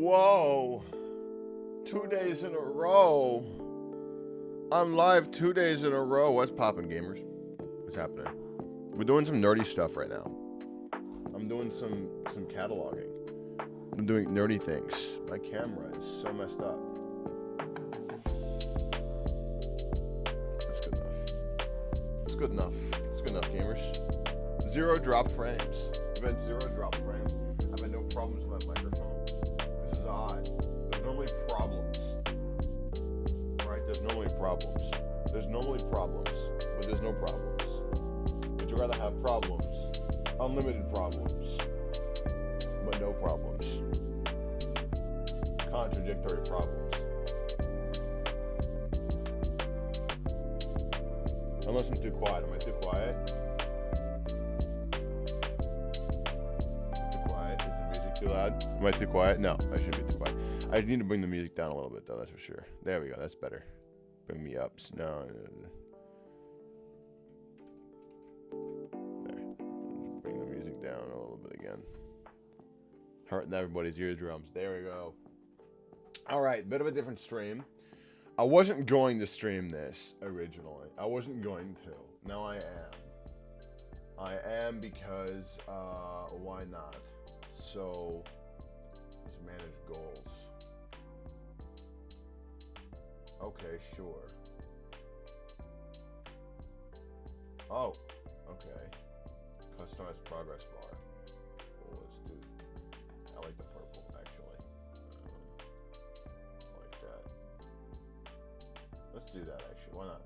Whoa. 2 days in a row. I'm live 2 days in a row. What's poppin', gamers? What's happening? We're doing some nerdy stuff right now. I'm doing some cataloging. I'm doing nerdy things. My camera is so messed up. That's good enough. It's good enough. It's good enough, gamers. 0 drop frames. I've had 0 drop frames. I've had no problems with my microphone. This is odd. There's normally problems. Right? There's normally problems. There's normally problems, but there's no problems. Would you rather have problems? Unlimited problems, but no problems. Contradictory problems. Unless I'm too quiet. Am I too quiet? Too quiet? Is the music too loud? Am I too quiet? No, I shouldn't be too quiet. I need to bring the music down a little bit though, that's for sure. There we go, that's better. Bring me up. No. There. Bring the music down a little bit again. Hurting everybody's eardrums. There we go. Alright, bit of a different stream. I wasn't going to stream this originally. I wasn't going to. Now I am. I am because, why not? So, let's manage goals. Okay, sure. Oh, okay. Customize progress bar. Well, let's do. I like the purple actually. I like that. Let's do that actually. Why not?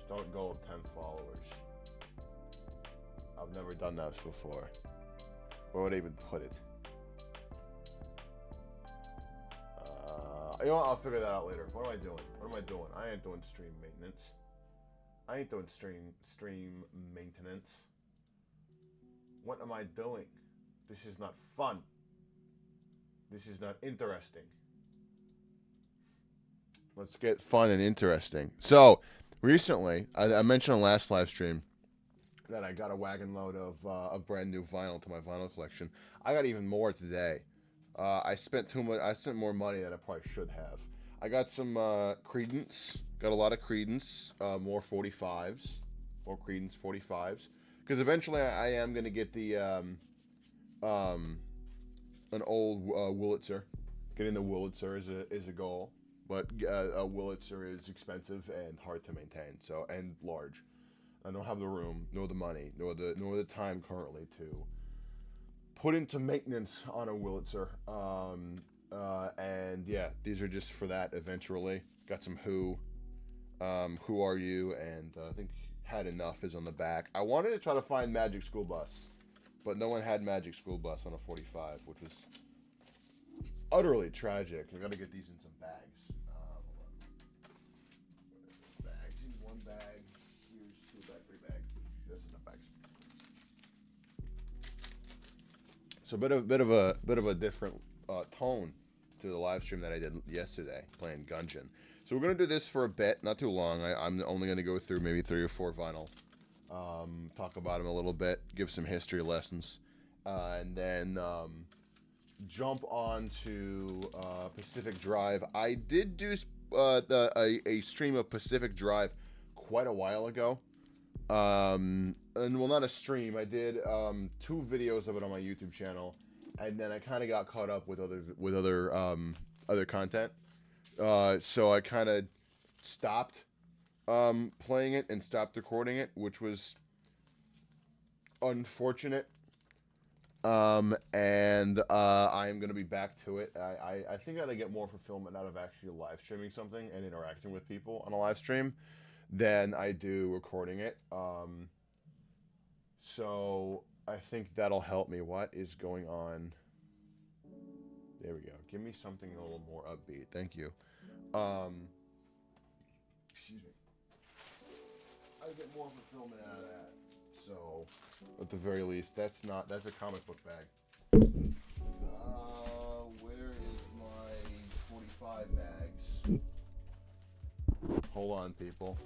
Start goal of 10 followers. I've never done that before. Where would I even put it? You know what? I'll figure that out later. What am I doing? What am I doing? I ain't doing stream maintenance. I ain't doing stream maintenance. What am I doing? This is not fun. This is not interesting. Let's get fun and interesting. So, recently, I mentioned on last live stream that I got a wagon load of brand new vinyl to my vinyl collection. I got even more today. I spent too much. I spent more money than I probably should have. I got some Creedence. Got a lot of Creedence. More 45s. More Creedence 45s. Because eventually I am gonna get the an old Wurlitzer. Getting the Wurlitzer is a goal, but a Wurlitzer is expensive and hard to maintain. So and large. I don't have the room, nor the money, nor the time currently to put into maintenance on a Wurlitzer. And yeah, these are just for that eventually. Got some Who Are You, and I think Had Enough is on the back. I wanted to try to find Magic School Bus, but no one had Magic School Bus on a 45, which was utterly tragic. I gotta get these in some bags. Hold on. Bags in one bag. Here's 2 bags, 3 bags. That's enough bags. So bit of a different tone to the live stream that I did yesterday playing Gungeon. So we're gonna do this for a bit, not too long. I'm only gonna go through maybe 3 or 4 vinyl, talk about them a little bit, give some history lessons, and then jump on to Pacific Drive. I did do a stream of Pacific Drive quite a while ago. And well, not a stream. I did 2 videos of it on my YouTube channel, and then I kind of got caught up with other content. So I kind of stopped playing it and stopped recording it, which was unfortunate. And I am gonna be back to it. I think I get more fulfillment out of actually live streaming something and interacting with people on a live stream than I do recording it. So I think that'll help me. What is going on? There we go. Give me something a little more upbeat. Thank you. Excuse me. I get more fulfillment out of that. So, at the very least, that's a comic book bag. Where is my 45 bags? Hold on, people.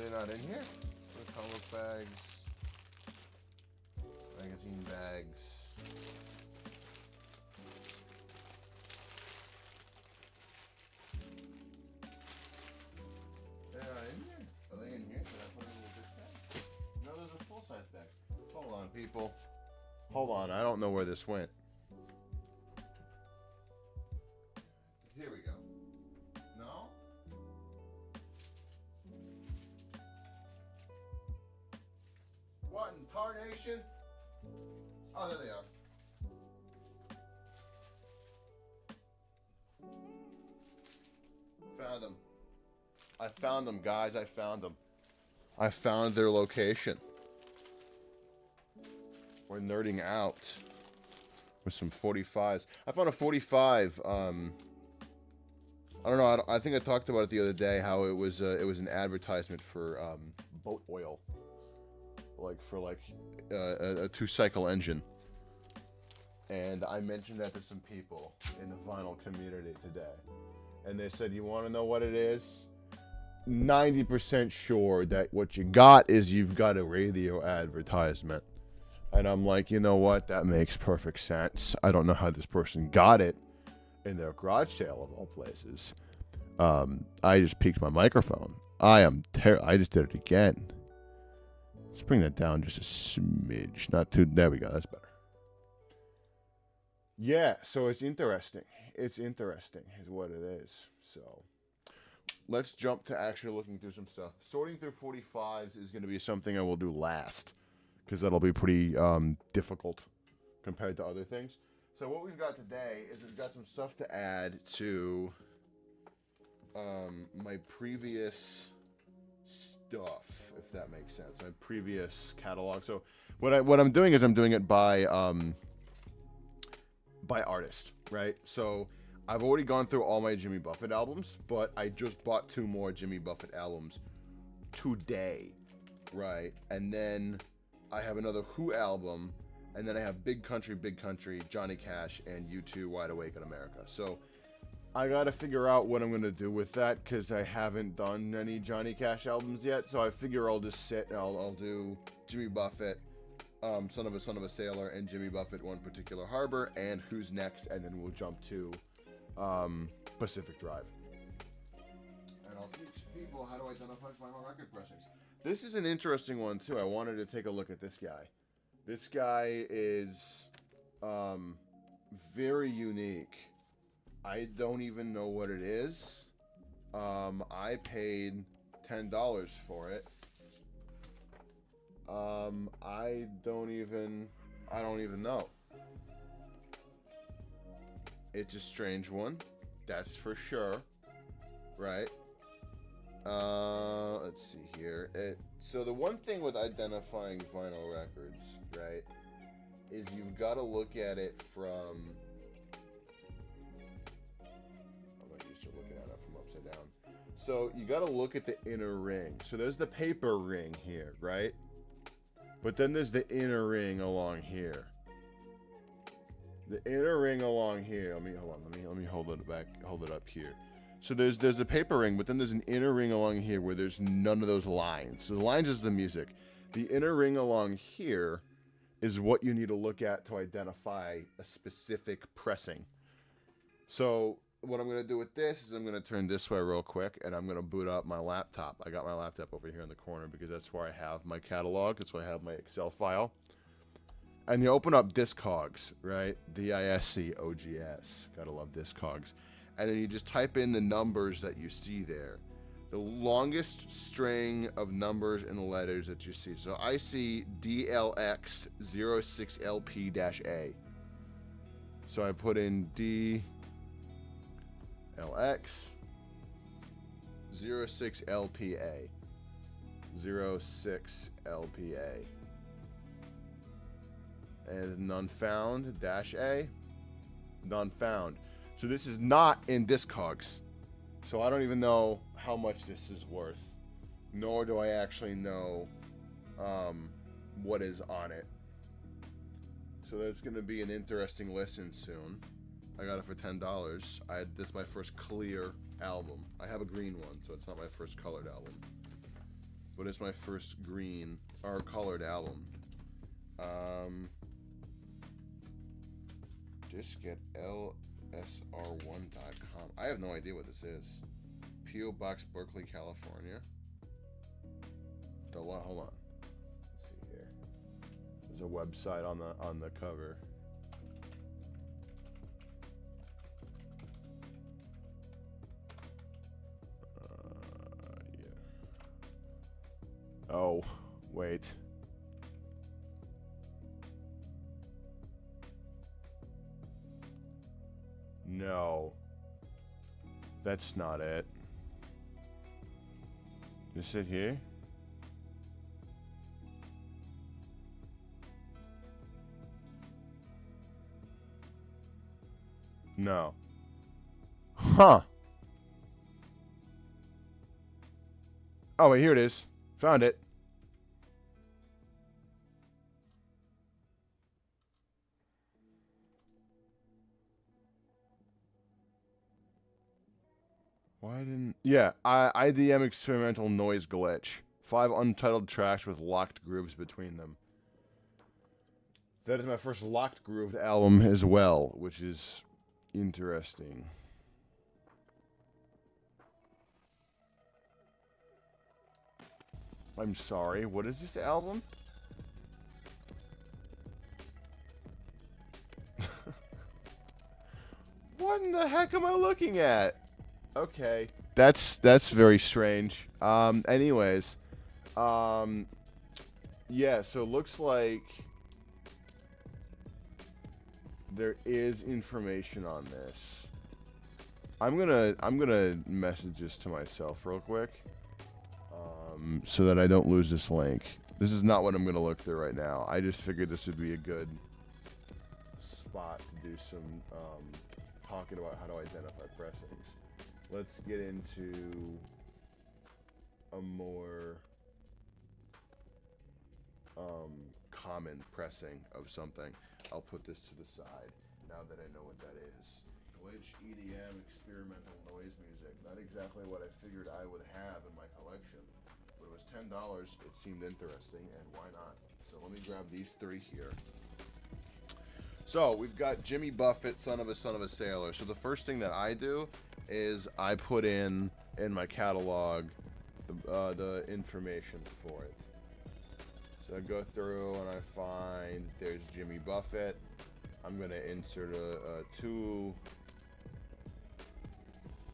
they not in here? The comic bags, magazine bags. They're not in here. Are they in here? Should I put them in this bag? No, there's a full-size bag. Hold on, people. Hold on. I don't know where this went. Here we go. No? What in tarnation? Oh, there they are. Found them. I found them, guys. I found them. I found their location. We're nerding out with some 45s. I found a 45. I don't know. I think I talked about it the other day. How it was an advertisement for boat oil, for a 2-cycle engine. And I mentioned that to some people in the vinyl community today, and they said, "You want to know what it is?" 90% sure that what you got is you've got a radio advertisement. And I'm like, you know what? That makes perfect sense. I don't know how this person got it in their garage sale of all places. I just peaked my microphone. I just did it again. Let's bring that down just a smidge. Not too. There we go. That's better. Yeah, so it's interesting. It's interesting is what it is. So let's jump to actually looking through some stuff. Sorting through 45s is going to be something I will do last, because that'll be pretty difficult compared to other things. So what we've got today is we've got some stuff to add to my previous stuff, if that makes sense. My previous catalog. So what I'm doing is I'm doing it by artist, right? So I've already gone through all my Jimmy Buffett albums, but I just bought 2 more Jimmy Buffett albums today, right? And then I have another Who album, and then I have Big Country, Johnny Cash, and U2, Wide Awake in America. So I gotta figure out what I'm gonna do with that, because I haven't done any Johnny Cash albums yet. So I figure I'll just sit and I'll do Jimmy Buffett, Son of a Sailor, and Jimmy Buffett, One Particular Harbor, and Who's Next, and then we'll jump to Pacific Drive. And I'll teach people how to identify vinyl record pressings. This is an interesting one too. I wanted to take a look at this guy. This guy is very unique. I don't even know what it is. I paid $10 for it. I don't even know. It's a strange one, that's for sure, right? Let's see here. So the one thing with identifying vinyl records, right, is you've got to look at it from. I'm not used to looking at it from upside down. So you got to look at the inner ring. So there's the paper ring here, right? But then there's the inner ring along here. The inner ring along here. Let me hold it up here. So there's a paper ring, but then there's an inner ring along here where there's none of those lines. So the lines is the music. The inner ring along here is what you need to look at to identify a specific pressing. So what I'm going to do with this is I'm going to turn this way real quick, and I'm going to boot up my laptop. I got my laptop over here in the corner because that's where I have my catalog. That's where I have my Excel file. And you open up Discogs, right? Discogs. Gotta love Discogs. And then you just type in the numbers that you see there. The longest string of numbers and letters that you see. So I see DLX06LP-A. So I put in DLX06LPA. 06LPA. And none found, -A, none found. So this is not in Discogs. So I don't even know how much this is worth, nor do I actually know what is on it. So there's going to be an interesting listen soon. I got it for $10. This is my first clear album. I have a green one, so it's not my first colored album. but it's my first green or colored album. Just get lsr1.com. I have no idea what this is. P.O. Box, Berkeley, California. Hold on. Let's see here. There's a website on the cover. Yeah. Oh, wait. No. That's not it. Is it here? No. Huh. Oh, wait, here it is. Found it. Why didn't... Yeah, IDM Experimental Noise Glitch. 5 untitled tracks with locked grooves between them. That is my first locked grooved album as well, which is interesting. I'm sorry, what is this album? What in the heck am I looking at? Okay, that's very strange. Anyways, yeah. So it looks like there is information on this. I'm gonna message this to myself real quick, so that I don't lose this link. This is not what I'm gonna look through right now. I just figured this would be a good spot to do some talking about how to identify pressings. Let's get into a more common pressing of something. I'll put this to the side now that I know what that is. Glitch, EDM, experimental noise music. Not exactly what I figured I would have in my collection, but it was $10. It seemed interesting, and why not? So let me grab these 3 here. So we've got Jimmy Buffett, son of a sailor. So the first thing that I do is I put in my catalog the information for it. So I go through and I find there's Jimmy Buffett. I'm going to insert a 2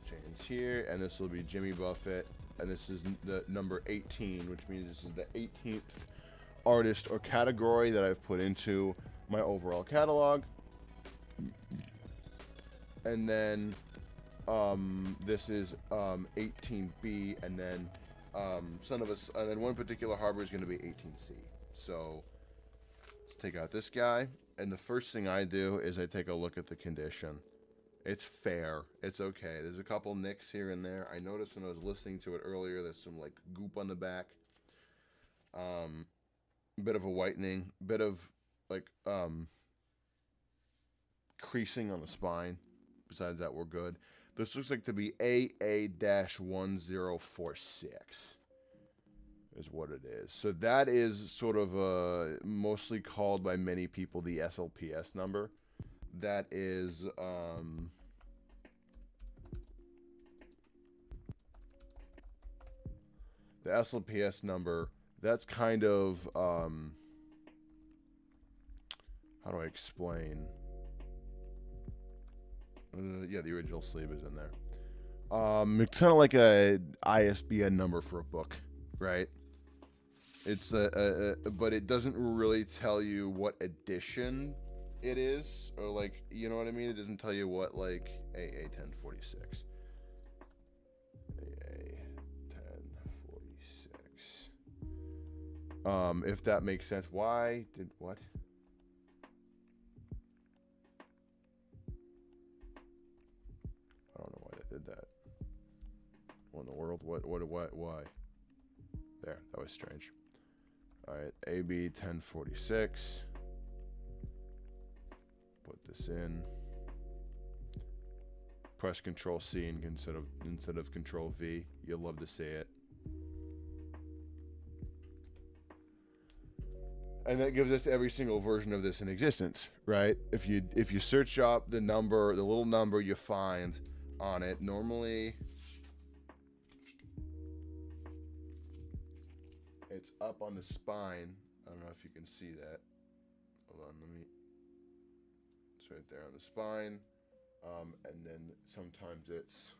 chains here, and this will be Jimmy Buffett, and this is the number 18, which means this is the 18th artist or category that I've put into my overall catalog. And then this is 18B, and then and then one particular harbor is going to be 18C. So let's take out this guy, and the first thing I do is I take a look at the condition. It's fair. It's okay. There's a couple nicks here and there. I noticed when I was listening to it earlier, there's some like goop on the back. Bit of a whitening, bit of like creasing on the spine. Besides that, we're good. This looks like to be AA-1046 is what it is. So that is sort of mostly called by many people the SLPS number. That is the SLPS number. That's kind of how do I explain? Yeah, the original sleeve is in there. It's kind of like a ISBN number for a book, right? It's but it doesn't really tell you what edition it is, or like, you know what I mean? It doesn't tell you what, like, AA-1046. AA-1046. If that makes sense. Why did what? I don't know why they did that. What in the world? What, why? There, that was strange. Alright, AB-1046. Put this in. Press Control C instead of Control V. You'll love to see it. And that gives us every single version of this in existence, right? If you search up the number, the little number you find on it, normally it's up on the spine. I don't know if you can see that. Hold on, it's right there on the spine. And then sometimes it's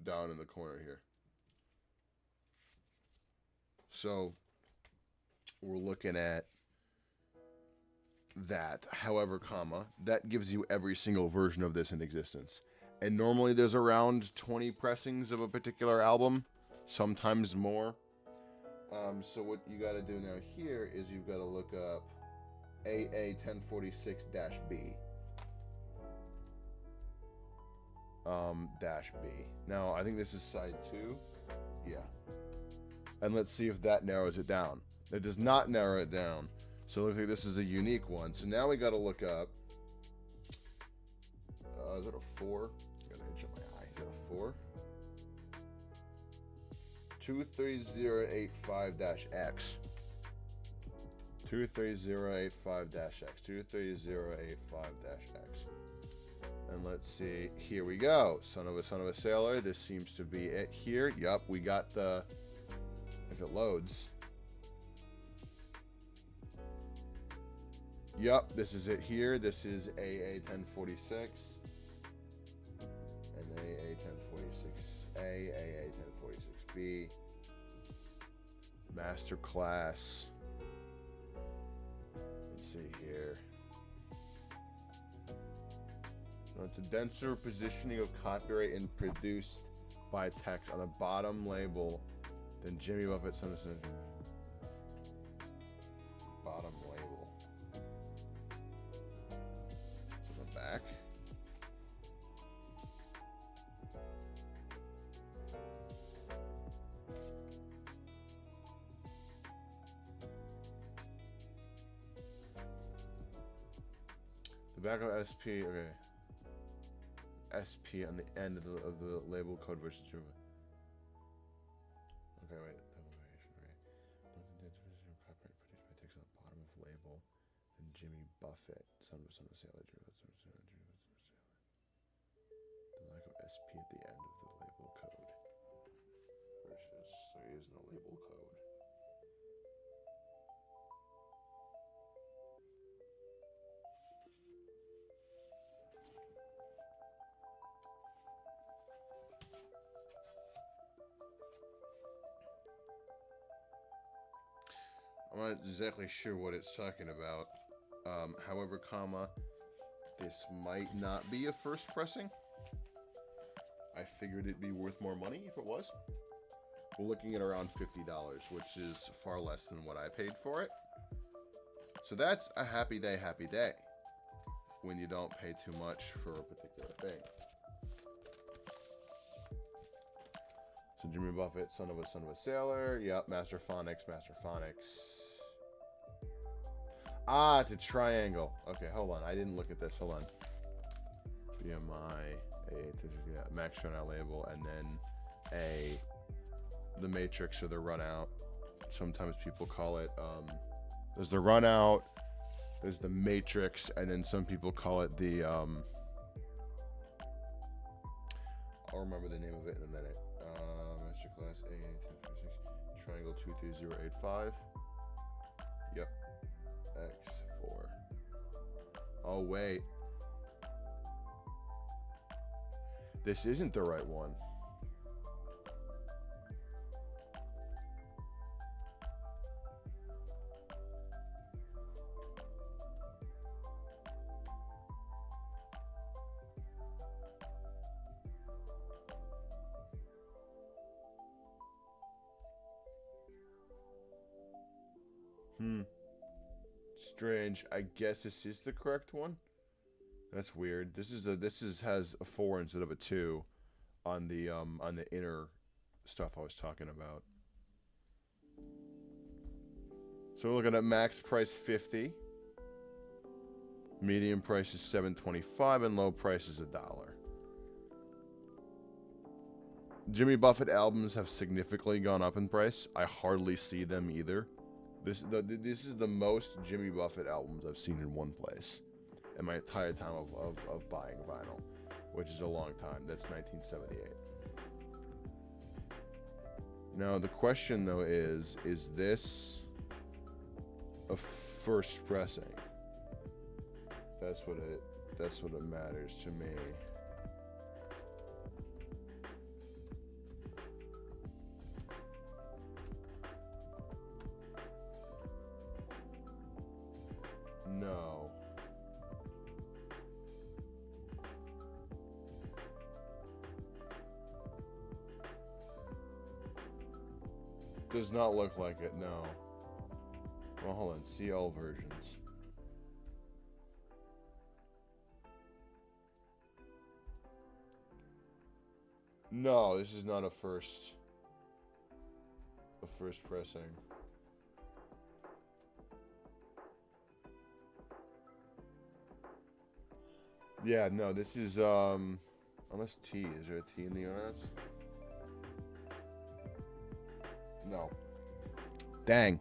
down in the corner here. So we're looking at that, however, comma, that gives you every single version of this in existence. And normally there's around 20 pressings of a particular album, sometimes more. So what you got to do now here is you've got to look up AA1046-B. -B. Now, I think this is side 2. Yeah. And let's see if that narrows it down. It does not narrow it down. So it looks like this is a unique one. So now we got to look up. Is it a 4? I got an itch on my eye. Is it a 4? 23085-X. 23085-X. 23085-X. And let's see. Here we go. Son of a sailor. This seems to be it here. Yup, we got the. If it loads. Yup, this is it here. This is AA1046. And AA1046A, AA1046B. Master class. Let's see here. So it's a denser positioning of copyright and produced by text on the bottom label than Jimmy Buffett's Son of Syndrome. Bottom label. To the back. The back of SP, okay. SP on the end of the label code versus Jimmy. Okay, wait. Copyright produced by text on the bottom of label than Jimmy Buffett, son of sailor. The lack of SP at the end of the label code versus there is no label code. I'm not exactly sure what it's talking about. However, comma, this might not be a first pressing. I figured it'd be worth more money if it was. We're looking at around $50, which is far less than what I paid for it. So that's a happy day when you don't pay too much for a particular thing. So Jimmy Buffett, son of a sailor. Yep, Master Phonics. Ah, it's a triangle. Okay, hold on. I didn't look at this. Hold on. BMI, Max shown out label, and then the matrix or the run out. Sometimes people call it, there's the run out, there's the matrix, and then some people call it the, I'll remember the name of it in a minute. Masterclass AA1046, triangle 23085. Yep. X4. Oh, wait. This isn't the right one. Strange. I guess this is the correct one. That's weird. This has a 4 instead of a 2 on the inner stuff I was talking about. So we're looking at max price $50, medium price is $7.25, and low price is $1. Jimmy Buffett albums have significantly gone up in price. I hardly see them either. This is the most Jimmy Buffett albums I've seen in one place in my entire time of buying vinyl, which is a long time. That's 1978. Now the question though is this a first pressing? That's what it matters to me. No. Does not look like it, no. Well, hold on. See all versions. No, this is not a first pressing. Yeah, no, this is unless T. Is there a T in the internet? No. Dang.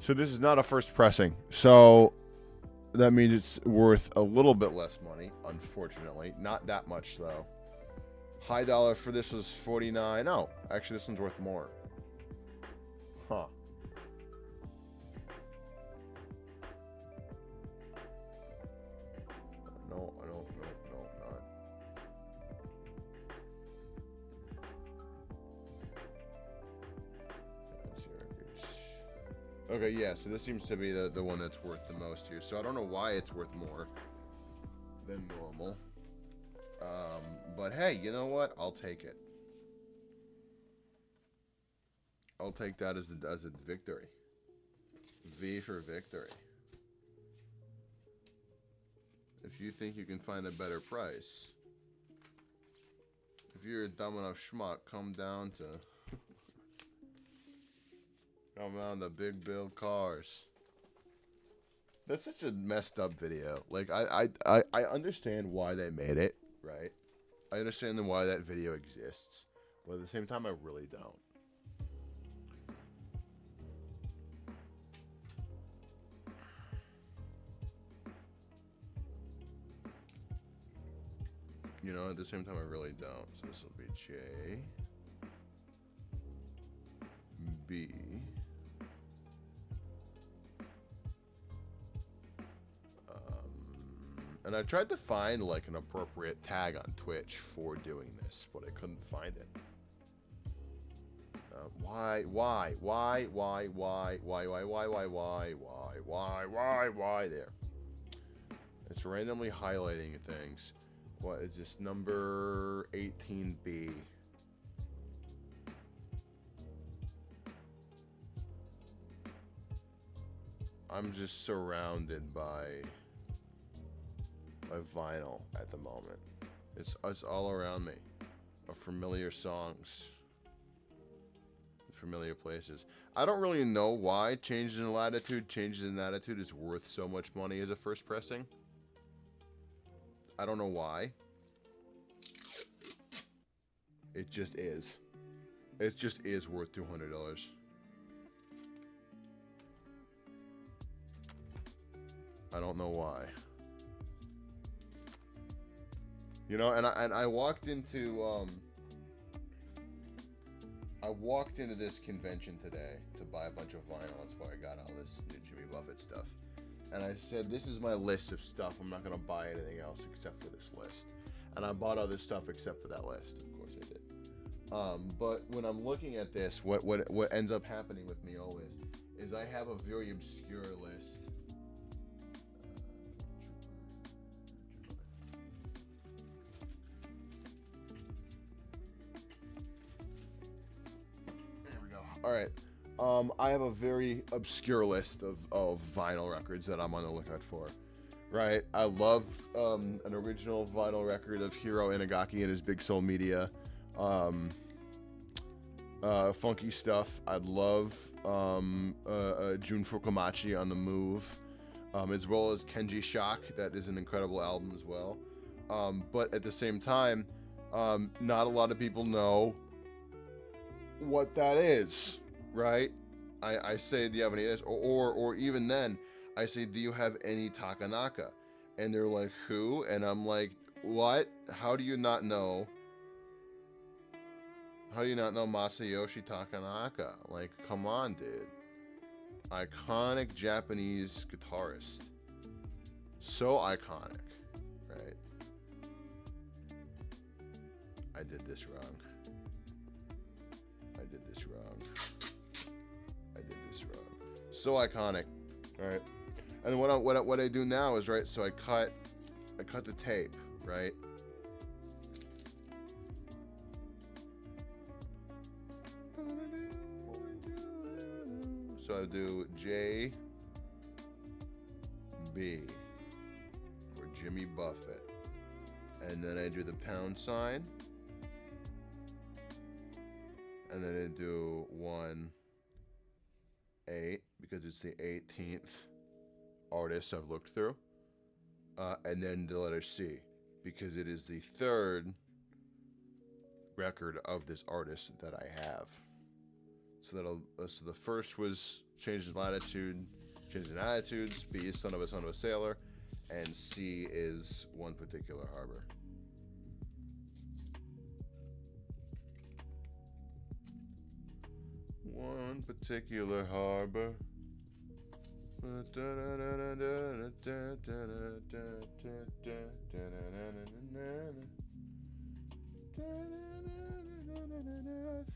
So this is not a first pressing. So that means it's worth a little bit less money, unfortunately. Not that much though. High dollar for this was $49. No, actually this one's worth more. Huh. No, not. Okay, yeah, so this seems to be the one that's worth the most here. So I don't know why it's worth more than normal. But hey, you know what? I'll take it. I'll take that as a victory. V for victory. If you think you can find a better price, if you're a dumb enough schmuck, come down to Big Bill Cars. That's such a messed up video. Like I understand why they made it, right? I understand why that video exists, but at the same time I really don't. You know, at the same time I really don't. So this will be J B and I tried to find like an appropriate tag on Twitch for doing this, but I couldn't find it. Why there? It's randomly highlighting things. What is this, number 18B? I'm just surrounded by vinyl at the moment. It's all around me, of familiar songs, familiar places. I don't really know why Changes in Latitude, Changes in Attitude is worth so much money as a first pressing. I don't know why. It just is. It just is worth $200. I don't know why. You know, and I walked into this convention today to buy a bunch of vinyl. That's why I got all this new Jimmy Buffett stuff. And I said, this is my list of stuff. I'm not going to buy anything else except for this list. And I bought other stuff except for that list. Of course I did. But when I'm looking at this, what ends up happening with me always is I have a very obscure list. All right. I have a very obscure list of vinyl records that I'm on the lookout for. Right. I love an original vinyl record of Hiro Inagaki and his Big Soul Media. Funky stuff. I'd love Jun Fukumachi on the Move, as well as Kenji Shock. That is an incredible album as well. But at the same time, Not a lot of people know what that is, right? I say, do you have any of this? Or even then, I say, do you have any Takanaka? And they're like, who? And I'm like, what? How do you not know? How do you not know Masayoshi Takanaka? Like, come on, dude. Iconic Japanese guitarist. So iconic, right? I did this wrong. I did this wrong. I did this wrong. So iconic, all right? And what I do now is, right, so I cut the tape, right? So I do J B for Jimmy Buffett, and then I do the pound sign, and then I do 1-8 because it's the 18th artist I've looked through, and then the letter C because it is the third record of this artist that I have. So so the first was Change in Latitude, Change in Attitudes. B is Son of a Sailor, and C is One Particular Harbor. One particular harbor. I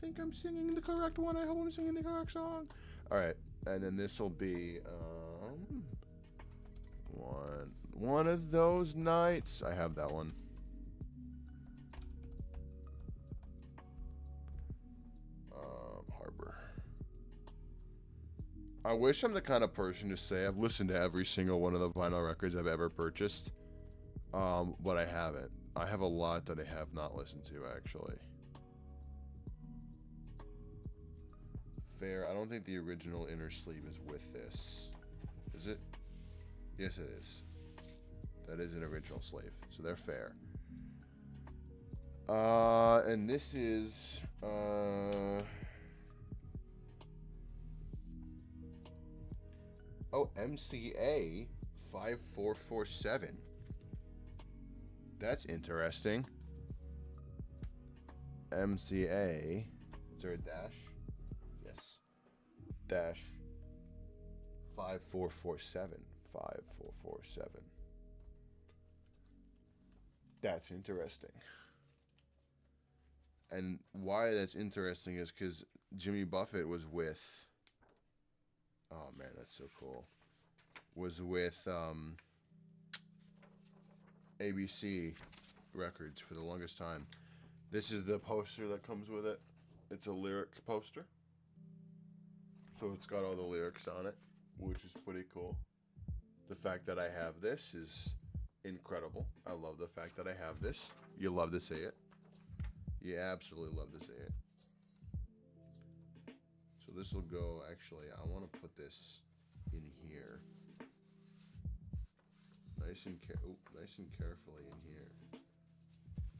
think I'm singing the correct one. I hope I'm singing the correct song. All right, and then this will be one of those nights. I have that one. Harbor. I wish I'm the kind of person to say I've listened to every single one of the vinyl records I've ever purchased, but I haven't. I have a lot that I have not listened to, actually. Fair. I don't think the original inner sleeve is with this. Is it? Yes, it is. That is an original sleeve, so they're fair. And this is MCA 5447. That's interesting. MCA. Is there a dash? Yes. Dash 5447. 5447. That's interesting. And why that's interesting is because Jimmy Buffett was with. Oh man, that's so cool. Was with ABC Records for the longest time. This is the poster that comes with it. It's a lyric poster. So it's got all the lyrics on it, which is pretty cool. The fact that I have this is incredible. I love the fact that I have this. You love to see it. You absolutely love to see it. So this will go, actually, I want to put this in here. Nice and carefully in here.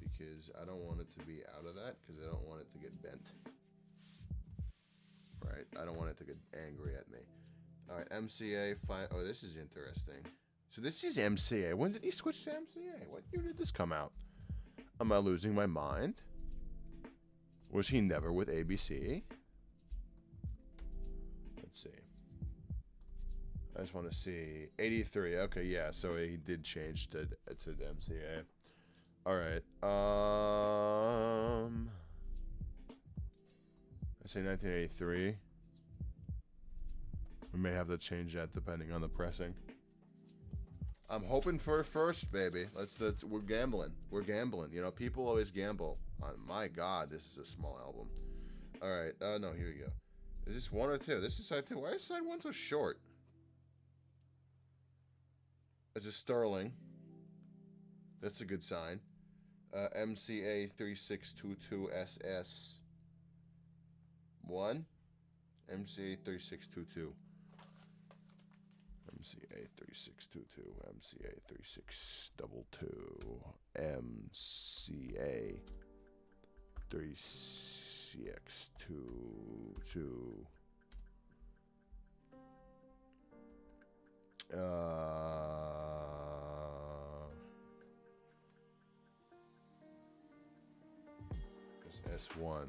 Because I don't want it to be out of that, because I don't want it to get bent. Right? I don't want it to get angry at me. Alright, MCA 5. Oh, this is interesting. So this is MCA. When did he switch to MCA? What year did this come out? Am I losing my mind? Was he never with ABC? Let's see. I just want to see. 83. Okay, yeah. So he did change to the MCA. All right. I say 1983. We may have to change that depending on the pressing. I'm hoping for a first, baby. We're gambling. We're gambling. You know, people always gamble. My God, this is a small album. All right. No, here we go. Is this 1 or 2? This is side 2. Why is side 1 so short? It's a Sterling. That's a good sign. MCA 3622SS 1. MCA 3622. MCA 3622. MCA 3622. MCA 36 to it's S1.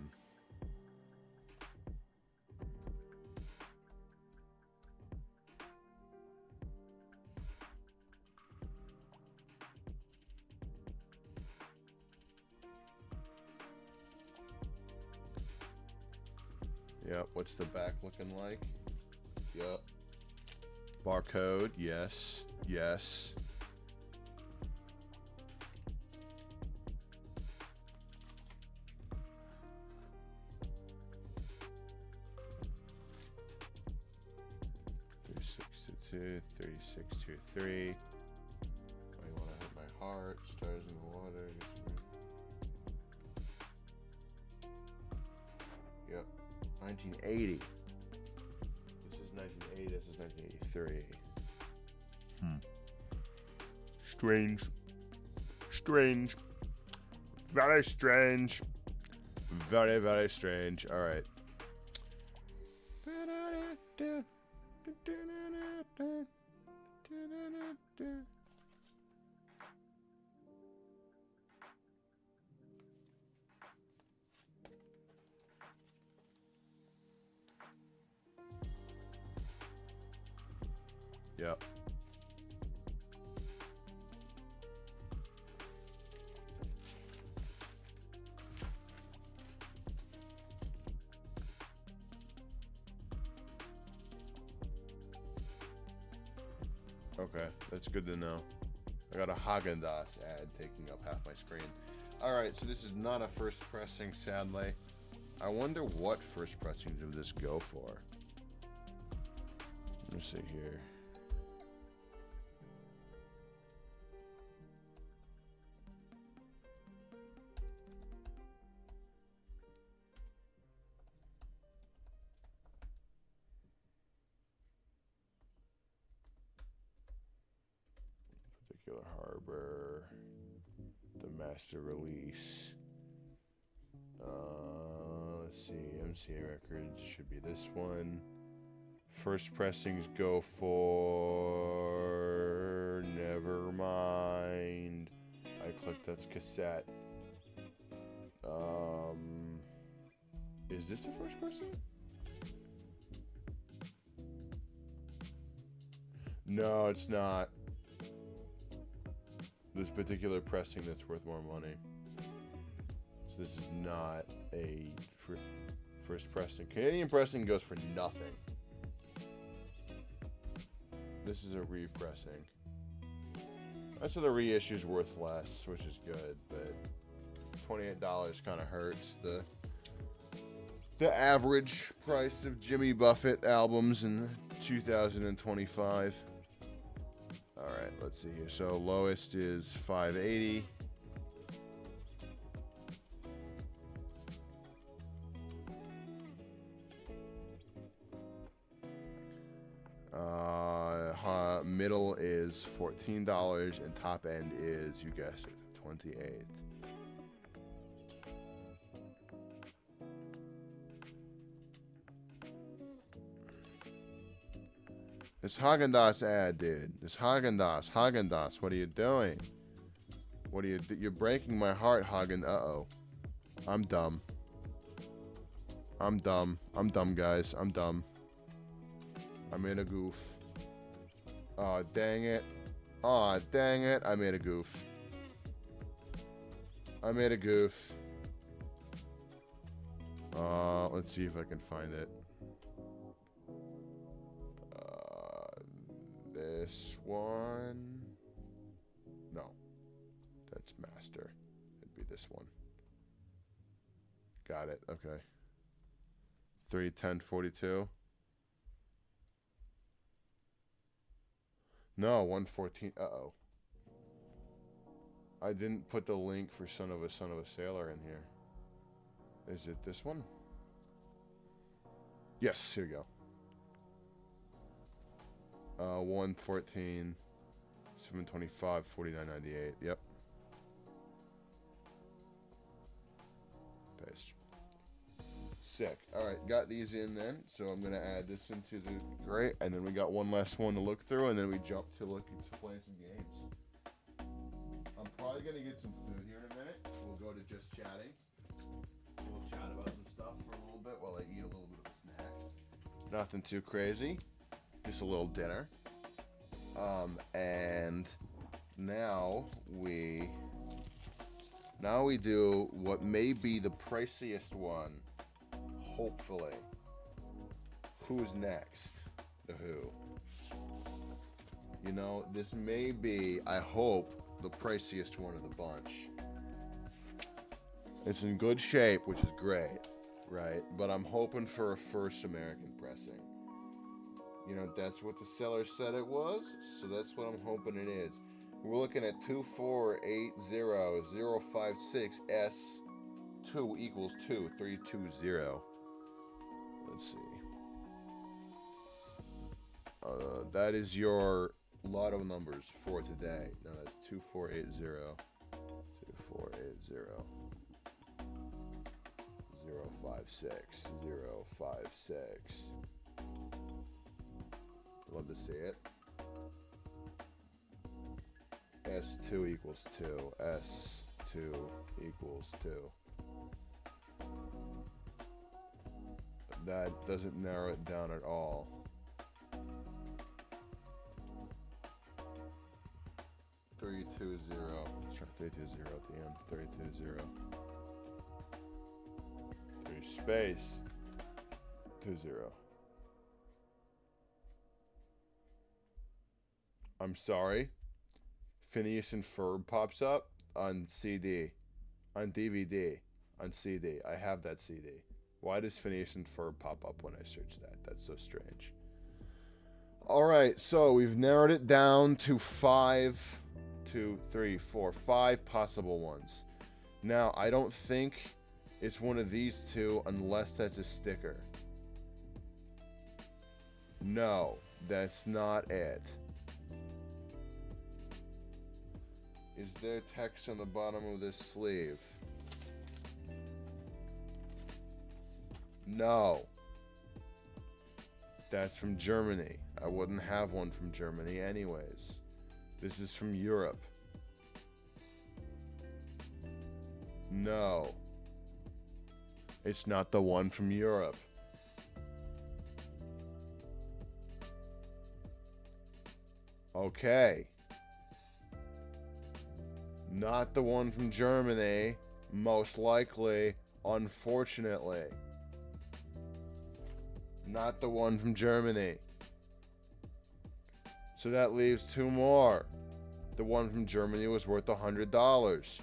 Yep, what's the back looking like? Yep. Barcode, yes, yes. Two, 3623. I want to hit my heart. Stars in the water. Yep. 1980. This is 1980. This is 1983. Strange. Strange. Very strange. Very, very strange. All right. Yep. Okay, that's good to know. I got a Haagen-Dazs ad taking up half my screen. All right, so this is not a first pressing, sadly. I wonder what first pressing do this go for. Let me see here. Particular Harbor, the master release. Let's see, MCA Records should be this one. First pressings go for never mind. I clicked that's cassette. Is this the first pressing? No, it's not. This particular pressing that's worth more money. So this is not a first pressing. Canadian pressing goes for nothing. This is a repressing. So the reissue's worth less, which is good, but $28 kind of hurts the average price of Jimmy Buffett albums in 2025. All right, let's see here. So lowest is $580. Middle is $14, and top end is, you guessed it, $28. This Haagen-Dazs ad, dude. This Haagen-Dazs. What are you doing? What are you? You're breaking my heart, Hagen. Uh-oh. I'm dumb. I'm dumb, guys. I'm dumb. I'm in a goof. Aw, dang it. Aw, dang it. I made a goof. Let's see if I can find it. This one. No. That's master. It'd be this one. Got it. Okay. 31042. No, 114. Uh-oh. I didn't put the link for Son of a Sailor in here. Is it this one? Yes, here we go. 114, 725, 49.98. Yep. Sick. All right, got these in then. So I'm gonna add this into the great, and then we got one last one to look through, and then we jump to playing some games. I'm probably gonna get some food here in a minute. We'll go to just chatting. We'll chat about some stuff for a little bit while I eat a little bit of a snack. Nothing too crazy, just a little dinner. And now we do what may be the priciest one. Hopefully. Who's next? The Who. You know, this may be, I hope, the priciest one of the bunch. It's in good shape, which is great, right? But I'm hoping for a first American pressing. You know, that's what the seller said it was, so that's what I'm hoping it is. We're looking at 2480056S2 equals 2320. Let's see. That is your lotto numbers for today. No, that's 2480. 2480. 056. 056. Love to see it. S2 equals 2. S2 equals 2. That doesn't narrow it down at all. Three two zero. Let's try 320 at the end. 320. 3 space 20. I'm sorry. Phineas and Ferb pops up on CD, on DVD, on CD. I have that CD. Why does Phineas and Ferb pop up when I search that? That's so strange. All right, so we've narrowed it down to 5 possible ones. Now, I don't think it's one of these two unless that's a sticker. No, that's not it. Is there text on the bottom of this sleeve? No. That's from Germany. I wouldn't have one from Germany anyways. This is from Europe. No. It's not the one from Europe. Okay. Not the one from Germany, most likely, unfortunately. Not the one from Germany. So that leaves two more. The one from Germany was worth $100.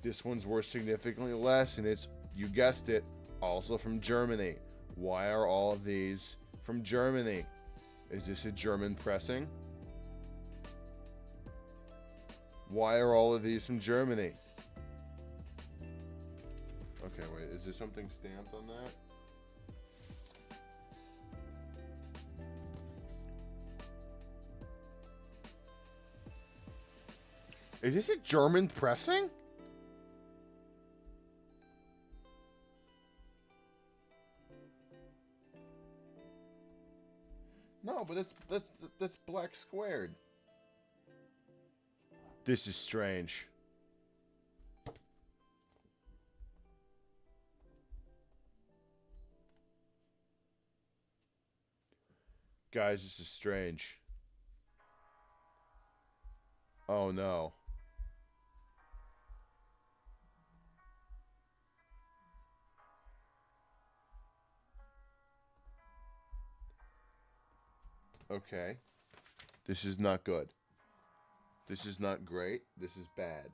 This one's worth significantly less, and it's, you guessed it, also from Germany. Why are all of these from Germany? Is this a German pressing? Why are all of these from Germany? Okay, wait, is there something stamped on that? Is this a German pressing? No, but that's black squared. This is strange. Guys, this is strange. Oh no. Okay. This is not good. This is not great. This is bad.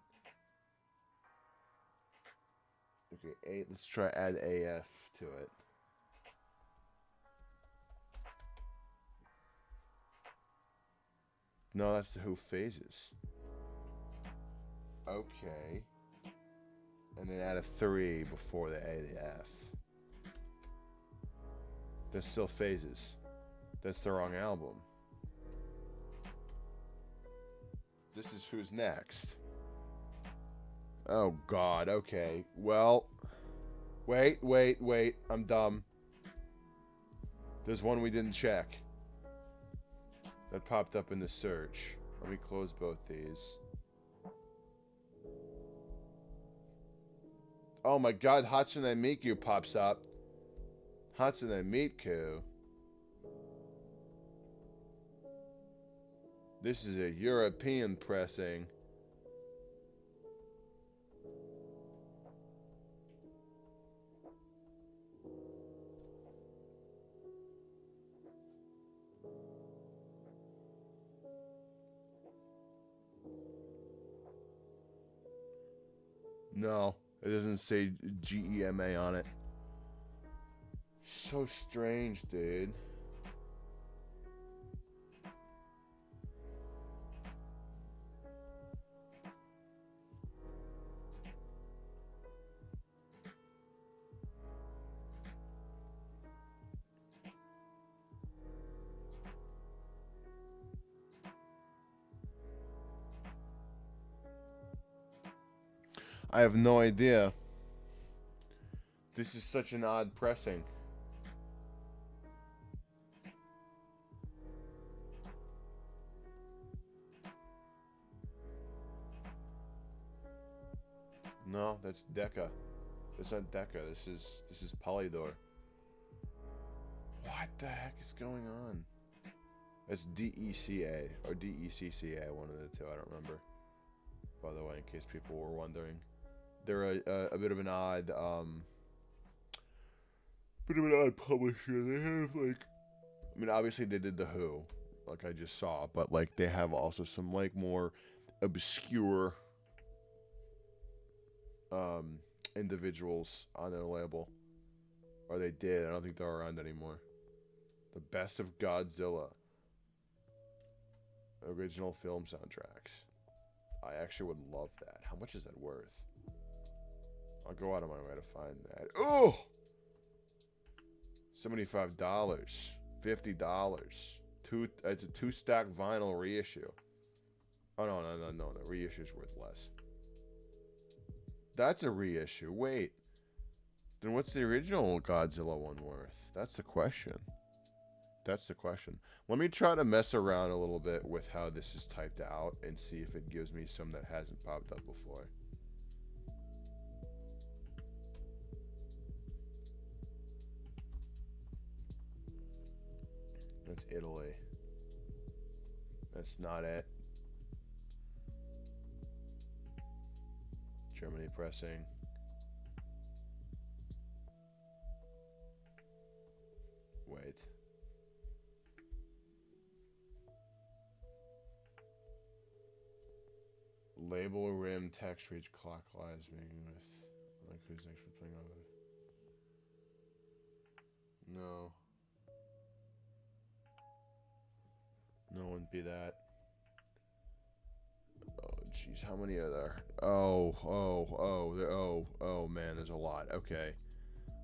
Okay, let's try add AF to it. No, that's the Who phases. Okay. And then add a 3 before the A, the F. That's still phases. That's the wrong album. This is Who's Next. Oh God, okay. Well, Wait. I'm dumb. There's one we didn't check. That popped up in the search. Let me close both these. Oh my god, Hatsune Miku pops up. Hatsune Miku. This is a European pressing. No, it doesn't say GEMA on it. So strange, dude. I have no idea. This is such an odd pressing. No, that's Deca. That's not Deca. This is Polydor. What the heck is going on? It's DECA or DECCA, one of the two. I don't remember. By the way, in case people were wondering, they're a bit of an odd publisher. They have like, I mean, obviously they did the Who, like I just saw, but like they have also some like more obscure individuals on their label, or they did. I don't think they're around anymore. The Best of Godzilla original film soundtracks. I actually would love that. How much is that worth? I'll go out of my way to find that. Oh, $75, $50. It's a 2-stack vinyl reissue. Oh no, the reissue's worth less. That's a reissue. Wait. Then what's the original Godzilla one worth? That's the question. That's the question. Let me try to mess around a little bit with how this is typed out and see if it gives me some that hasn't popped up before. That's Italy. That's not it. Germany pressing. Wait. Label rim text reach clockwise, making with like who's actually playing on it. No. No, wouldn't be that. Oh, jeez, how many are there? Oh, man, there's a lot. Okay.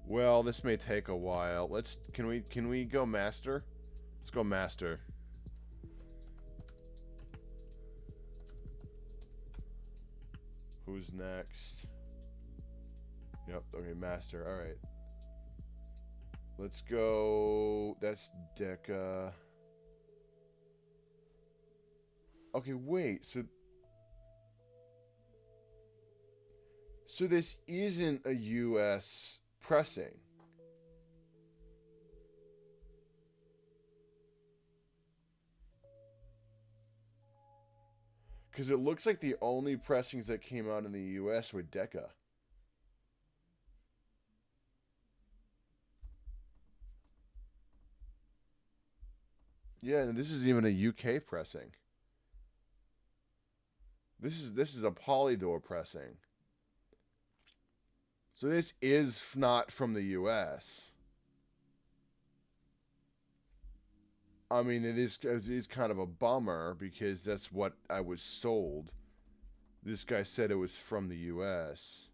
Well, this may take a while. Can we go master? Let's go master. Who's next? Yep, okay, master. All right. Let's go. That's Deca. Okay, wait. So this isn't a US pressing. Because it looks like the only pressings that came out in the US were Deca. Yeah, and this is even a UK pressing. This is a Polydor pressing. So this is not from the US. I mean, it is kind of a bummer because that's what I was sold. This guy said it was from the US.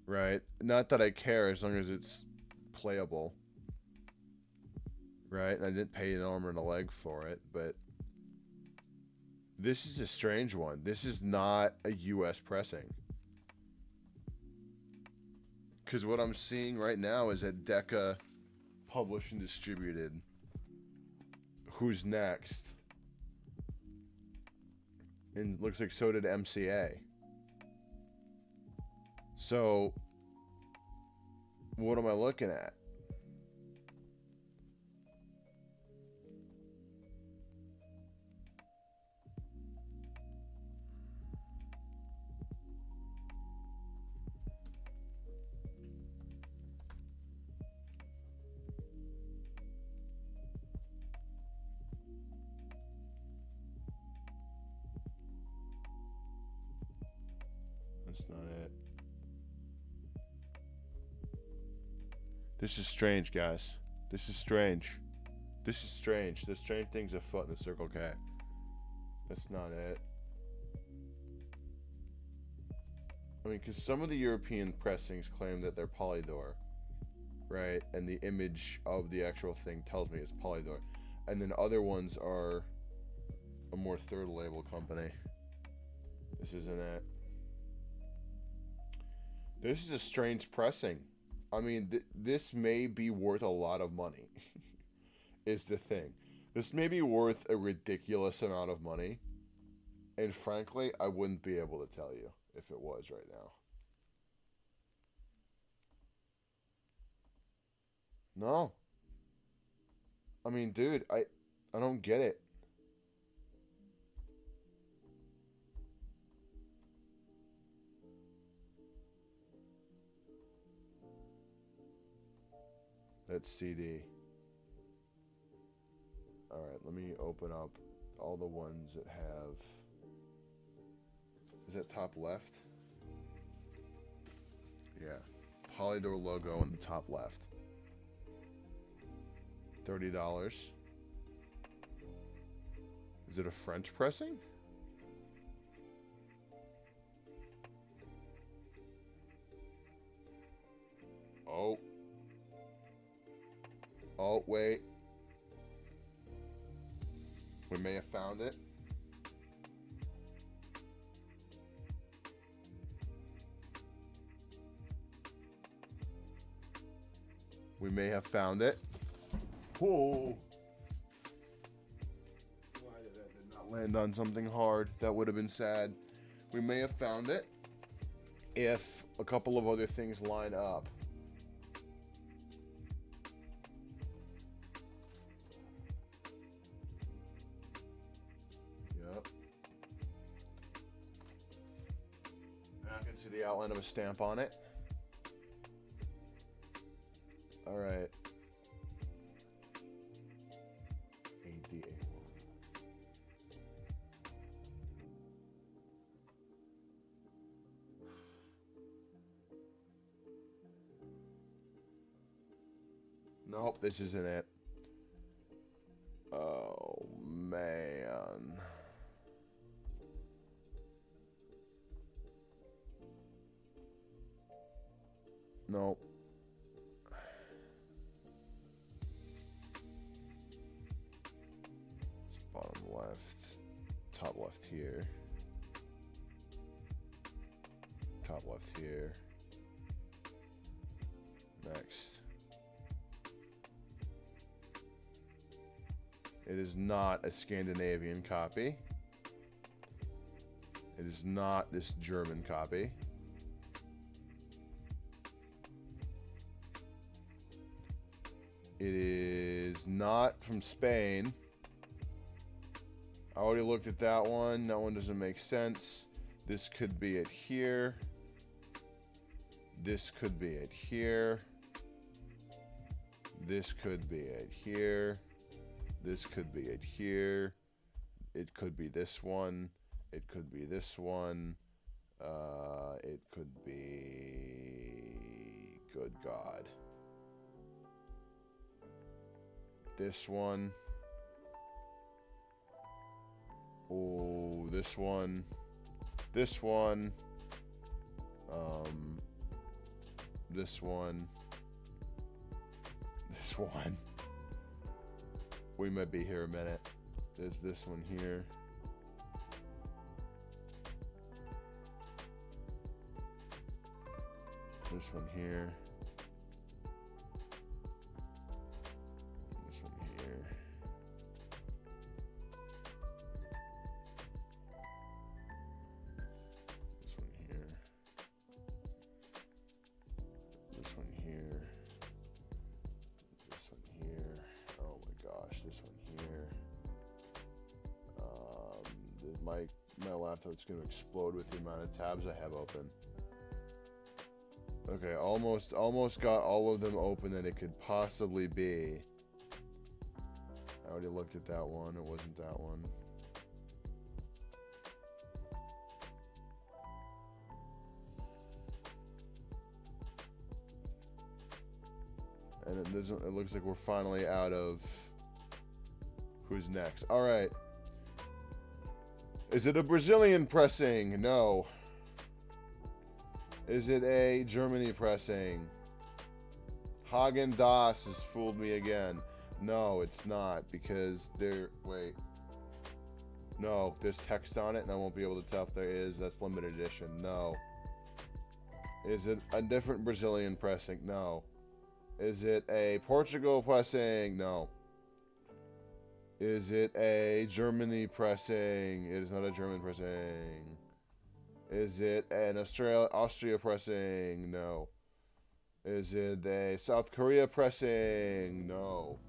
Right? Not that I care as long as it's playable. Right? And I didn't pay an arm and a leg for it, but This is a strange one. This is not a US pressing. Because what I'm seeing right now is that Decca published and distributed Who's Next. And looks like so did MCA. So, what am I looking at? That's not it. This is strange, guys. This is strange. This is strange. The strange thing's afoot in the Circle K. That's not it. I mean, because some of the European pressings claim that they're Polydor, right? And the image of the actual thing tells me it's Polydor. And then other ones are a more third label company. This isn't it. This is a strange pressing. I mean, this may be worth a lot of money, is the thing. This may be worth a ridiculous amount of money. And frankly, I wouldn't be able to tell you if it was right now. No. I mean, dude, I don't get it. That's CD. Alright, let me open up all the ones that have... Is that top left? Yeah. Polydor logo in the top left. $30. Is it a French pressing? Oh. Oh, wait. We may have found it. We may have found it. Oh. Why did that not land on something hard? That would have been sad. We may have found it if a couple of other things line up. Yep. And I can see the outline of a stamp on it. All right. ADA1. Nope, this isn't it. Oh, man. Nope. Bottom left, top left here, top left here, next. It is not a Scandinavian copy. It is not this German copy. It is not from Spain. I already looked at that one. That one doesn't make sense. This could be it here. This could be it here. This could be it here. This could be it here. It could be this one. It could be this one. It could be... Good God. This one. Oh, this one. This one. This one. This one. We might be here a minute. There's this one here. This one here. This one here. This one here. This one here. This one here. Oh my gosh, this one here. My laptop's gonna explode with the amount of tabs I have open. Okay, almost got all of them open that it could possibly be. I already looked at that one. It wasn't that one. And it doesn't. It looks like we're finally out of who's next. All right. Is it a Brazilian pressing? No. Is it a Germany pressing? Häagen-Dazs has fooled me again. No, it's not, because they're... Wait. No, there's text on it, and I won't be able to tell if there is. That's limited edition. No. Is it a different Brazilian pressing? No. Is it a Portugal pressing? No. Is it a Germany pressing? It is not a German pressing. Is it an Austria pressing? No. Is it a South Korea pressing? No.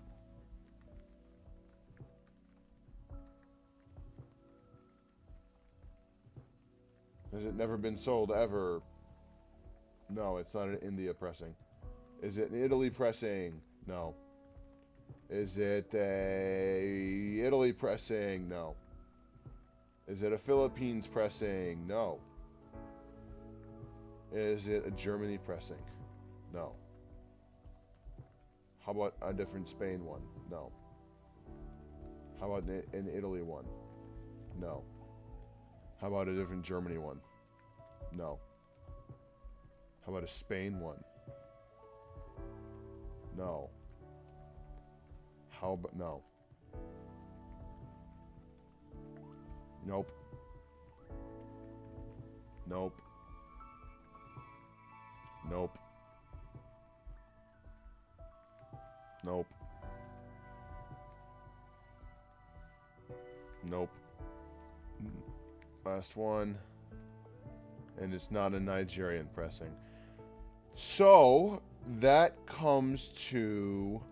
Has it never been sold ever? No, it's not an India pressing. Is it an Italy pressing? No. Is it a Italy pressing? No. Is it a Philippines pressing? No. Is it a Germany pressing? No. How about a different Spain one? No. How about an Italy one? No. How about a different Germany one? No. How about a Spain one? No. How about no? Nope. Nope. Nope. Nope. Nope. Last one. And it's not a Nigerian pressing. So that comes to...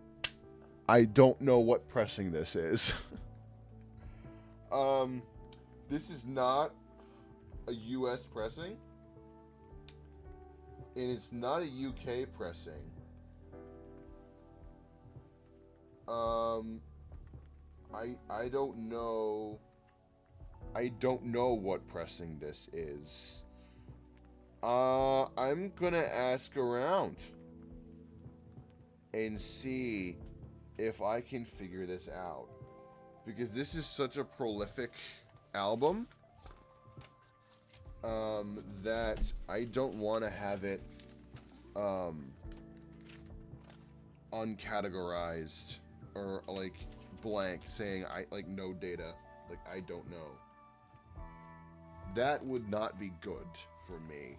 I don't know what pressing this is. This is not a US pressing. And it's not a UK pressing. I don't know. I don't know what pressing this is. I'm gonna ask around and see if I can figure this out, because this is such a prolific album that I don't want to have it uncategorized or like blank, saying I like no data, like I don't know. That would not be good for me,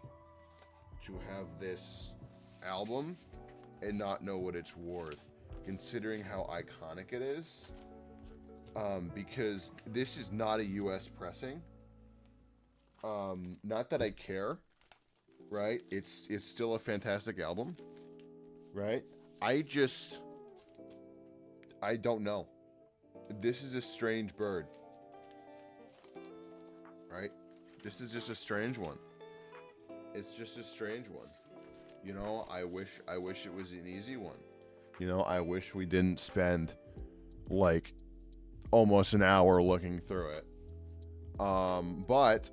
to have this album and not know what it's worth, considering how iconic it is. Because this is not a US pressing. Not that I care, right? It's still a fantastic album, right? I don't know. This is a strange bird, right? This is just a strange one. It's just a strange one. You know, I wish it was an easy one. You know, I wish we didn't spend like almost an hour looking through it. But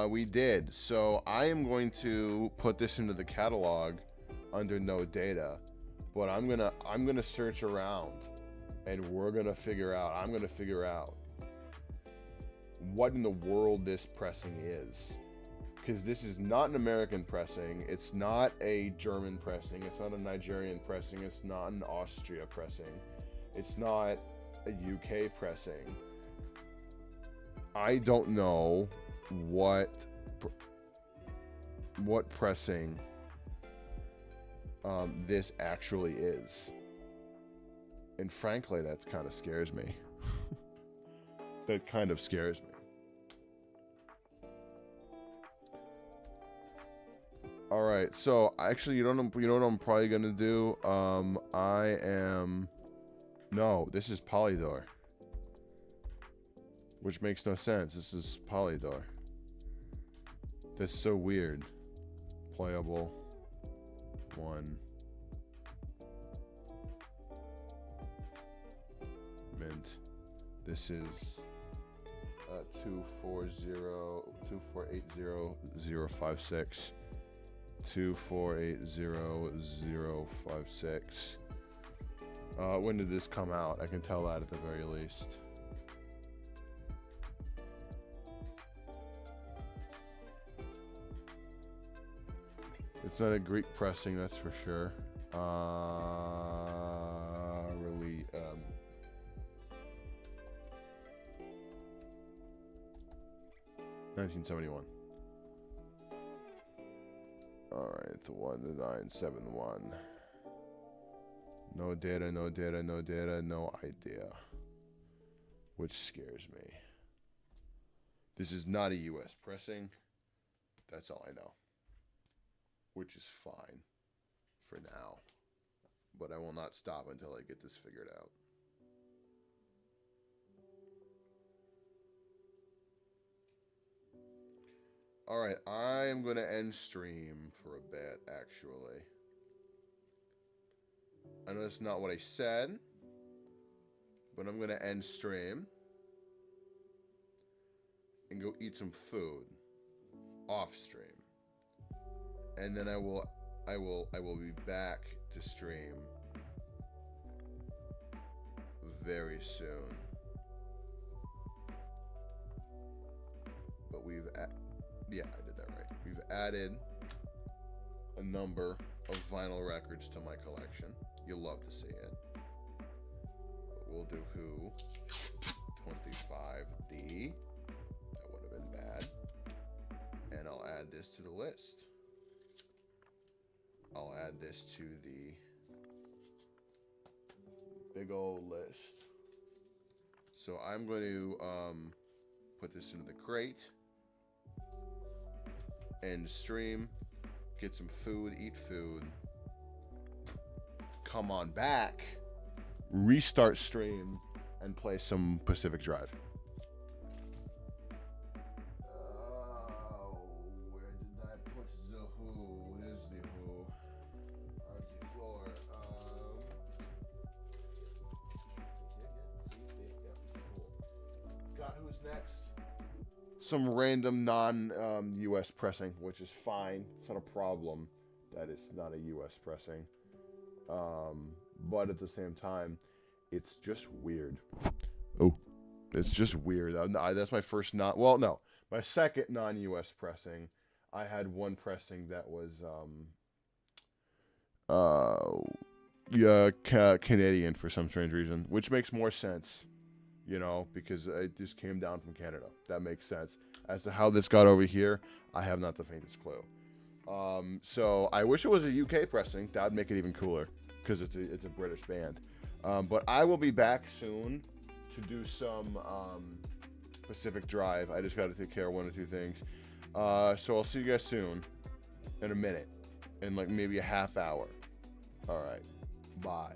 we did. So I am going to put this into the catalog under no data, but I'm gonna search around, and I'm gonna figure out what in the world this pressing is. Because this is not an American pressing, it's not a German pressing, it's not a Nigerian pressing, it's not an Austria pressing, it's not a UK pressing. I don't know what pressing this actually is. And frankly, that kind of scares me. That kind of scares me. All right, so actually, you know what I'm probably gonna do? No, this is Polydor, which makes no sense. This is Polydor. That's so weird. Playable. 1. Mint. This is 2480056. 2480056. When did this come out? I can tell that at the very least. It's not a Greek pressing, that's for sure. Really, 1971. Alright, the 1971. No data, no data, no data, no idea. Which scares me. This is not a US pressing. That's all I know. Which is fine for now. But I will not stop until I get this figured out. Alright, I am going to end stream for a bit, actually. I know that's not what I said, but I'm going to end stream and go eat some food off stream. And then I will be back to stream very soon. But yeah, I did that right. We've added a number of vinyl records to my collection. You'll love to see it. But we'll do Who 25D. That would have been bad. And I'll add this to the list. I'll add this to the big old list. So I'm going to put this into the crate. End stream, get some food, eat food, come on back, restart stream, and play some Pacific Drive. Where did I put the Who? Where's the Who? On the floor. Got Who's Next? Some random non-US pressing, which is fine. It's not a problem that it's not a US pressing. But at the same time, it's just weird. Oh, it's just weird. That's my first my second non-US pressing. I had one pressing that was Canadian for some strange reason, which makes more sense. You know, because it just came down from Canada. That makes sense. As to how this got over here, I have not the faintest clue. So I wish it was a UK pressing. That would make it even cooler, because it's a British band. But I will be back soon to do some Pacific Drive. I just got to take care of one or two things. So I'll see you guys soon, in a minute, in like maybe a half hour. All right, bye.